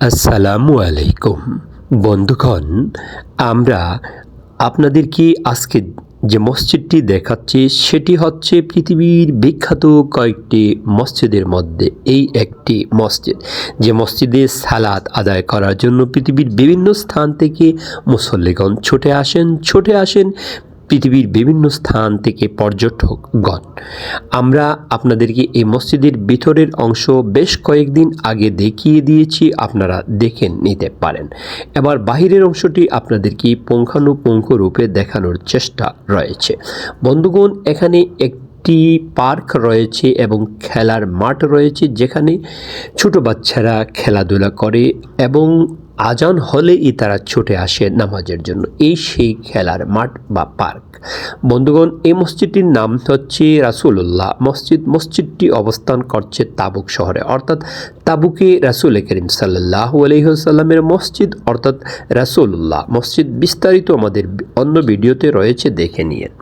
আসসালামু আলাইকুম বন্ধুগণ, আমরা আপনাদেরকে আজকে যে মসজিদটি দেখাচ্ছি সেটি হচ্ছে পৃথিবীর বিখ্যাত কয়েকটি মসজিদের মধ্যে এই একটি মসজিদ, যে মসজিদে সালাত আদায় করার জন্য পৃথিবীর বিভিন্ন স্থান থেকে মুসল্লিগণ ছুটে আসেন পৃথিবীর বিভিন্ন স্থান থেকে পর্যটকগণ। আমরা আপনাদেরকে এই মসজিদের ভিতরের অংশ বেশ কয়েকদিন আগে দেখিয়ে দিয়েছি, আপনারা দেখে নিতে পারেন। এবার বাহিরের অংশটি আপনাদেরকে পুঙ্খানুপুঙ্খ রূপে দেখানোর চেষ্টা রয়েছে। বন্ধুগণ, এখানে একটি পার্ক রয়েছে এবং খেলার মাঠ রয়েছে, যেখানে ছোট বাচ্চারা খেলাধুলা করে এবং আজান হলেই তারা ছুটে আসে নামাজের জন্য। এই সেই খেলার মাঠ বা পার্ক। বন্ধুগণ, এই মসজিদটির নাম হচ্ছে রাসূলুল্লাহ মসজিদ। মসজিদটি অবস্থান করছে তাবুক শহরে, অর্থাৎ তাবুকে রাসূল করিম সাল্লাল্লাহু আলাইহি ওয়াসাল্লামের মসজিদ, অর্থাৎ রাসূলুল্লাহ মসজিদ। বিস্তারিত আমাদের অন্য ভিডিওতে রয়েছে, দেখে নিন।